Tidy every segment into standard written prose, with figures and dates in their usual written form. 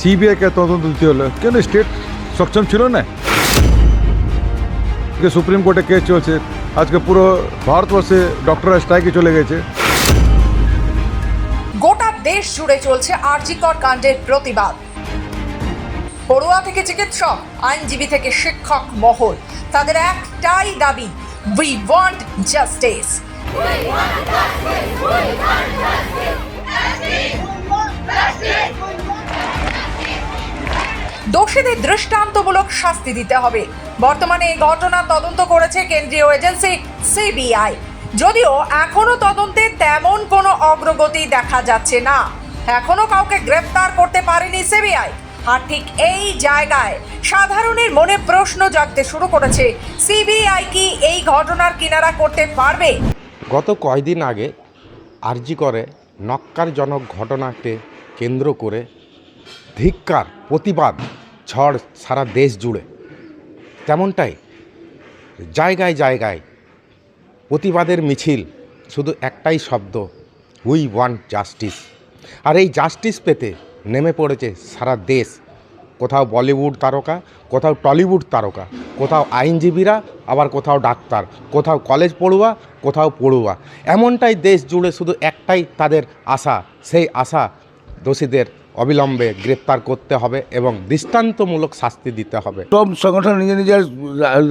CBI কে তদন্ত দিতে হলো কেন? স্টেট সক্ষম ছিল না। সুপ্রিম কোর্টে কেস চলছে, আজকে পুরো ভারতবর্ষে ডক্টররা স্ট্রাইকে চলে গেছে। গোটা দেশ জুড়ে চলছে আরজিকর কাণ্ডের প্রতিবাদ। পড়ুয়া থেকে চিকিৎসক, আইনজীবী থেকে শিক্ষক মহল, তাদের একটাই দাবি, উই ওয়ান্ট জাস্টিস। দোষীদের দৃষ্টান্তমূলক শাস্তি দিতে হবে। বর্তমানে এই ঘটনা তদন্ত করেছে কেন্দ্রীয় এজেন্সি সিবিআই। যদিও এখনো তদন্তে তেমন কোনো অগ্রগতি দেখা যাচ্ছে না, এখনো কাউকে গ্রেফতার করতে পারেনি সিবিআই। আর ঠিক এই জায়গায় সাধারণের মনে প্রশ্ন জাগতে শুরু করেছে, সিবিআই কি এই ঘটনার কিনারা করতে পারবে? গত কয়েকদিন আগে আরজি করে নক্কারজনক ঘটনাকে কেন্দ্র করে ধিক্কার প্রতিবাদ ঝড় সারা দেশ জুড়ে, তেমনটাই জায়গায় জায়গায় প্রতিবাদের মিছিল, শুধু একটাই শব্দ, উই ওয়ান্ট জাস্টিস। আর এই জাস্টিস পেতে নেমে পড়েছে সারা দেশ। কোথাও বলিউড তারকা, কোথাও টলিউড তারকা, কোথাও আইনজীবীরা, আবার কোথাও ডাক্তার, কোথাও কলেজ পড়ুয়া, কোথাও পড়ুয়া। এমনটাই দেশ জুড়ে শুধু একটাই তাদের আশা, সেই আশা দোষীদের অবিলম্বে গ্রেপ্তার করতে হবে এবং দৃষ্টান্তমূলক শাস্তি দিতে হবে। সব সংগঠন নিজের নিজের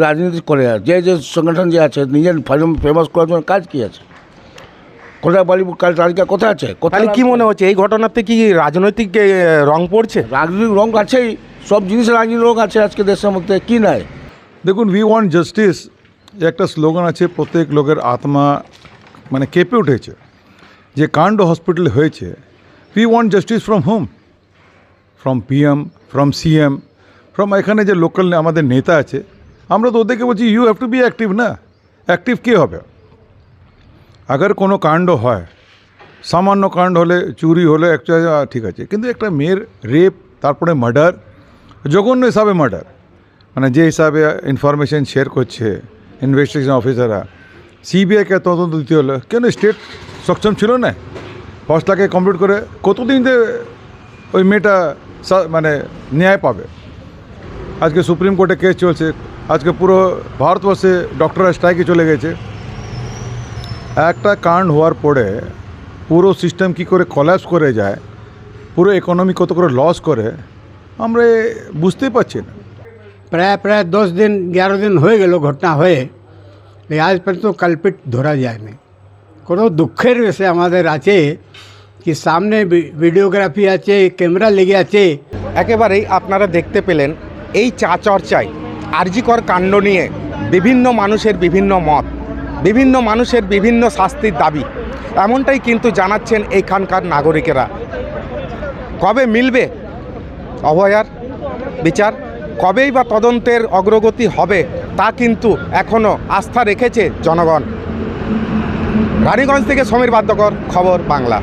রাজনীতি করে, আর যে যে সংগঠন যে আছে নিজের ফেমাস করার জন্য কাজ কী আছে? কোথায় বলিউড কাজ তালিকা কোথায় আছে? তাহলে কী মনে হচ্ছে এই ঘটনাতে কি রাজনৈতিক রং পড়ছে? রাজনৈতিক রং আছেই, সব জিনিসের রাজনৈতিক রং আছে আজকে দেশের মধ্যে, কি নাই? দেখুন, উই ওয়ান্ট জাস্টিস একটা স্লোগান আছে, প্রত্যেক লোকের আত্মা মানে কেঁপে উঠেছে। যে কাণ্ড হসপিটালে হয়েছে, we want justice from home, from PM, from CM, from এখানে যে লোকাল আমাদের নেতা আছে, আমরা তো ওদেরকে বলছি you have to be active. না, অ্যাক্টিভ কে হবে? আগার কোনো কাণ্ড হয়, সামান্য কাণ্ড হলে, চুরি হলে একটা ঠিক আছে, কিন্তু একটা মেয়ের রেপ, তারপরে মার্ডার, জঘন্য হিসাবে মার্ডার, মানে যে হিসাবে ইনফরমেশন শেয়ার করছে ইনভেস্টিগেশন অফিসাররা, সিবিআইকে তদন্ত দিতে হলো কেন? স্টেট সক্ষম ছিল না। ফসলাকে কমপ্লিট করে কতদিন যে ওই মেয়েটা মানে ন্যায় পাবে? আজকে সুপ্রিম কোর্টে কেস চলছে, আজকে পুরো ভারতবর্ষে ডক্টররা স্ট্রাইকে চলে গেছে। একটা কাণ্ড হওয়ার পরে পুরো সিস্টেম কি করে কলাপস করে যায়, পুরো ইকোনমি কত করে লস করে, আমরা বুঝতেই পারছি না। প্রায় 10 দিন 11 দিন হয়ে গেল ঘটনা হয়ে, আজ পর্যন্ত কালপিট ধরা যায়নি। কোনো দুঃখের বিষয় আমাদের আছে কি সামনে ভিডিওগ্রাফি আছে, ক্যামেরা লেগে আছে। একেবারেই আপনারা দেখতে পেলেন এই চর্চায় আরজিকর কাণ্ড নিয়ে বিভিন্ন মানুষের বিভিন্ন মত, বিভিন্ন মানুষের বিভিন্ন শাস্তির দাবি, এমনটাই কিন্তু জানাচ্ছেন এইখানকার নাগরিকেরা। কবে মিলবে অভয়ার বিচার, কবেই বা তদন্তের অগ্রগতি হবে, তা কিন্তু এখনও আস্থা রেখেছে জনগণ। রানীগঞ্জ থেকে সমীর বাদ্যকর, খবর বাংলা।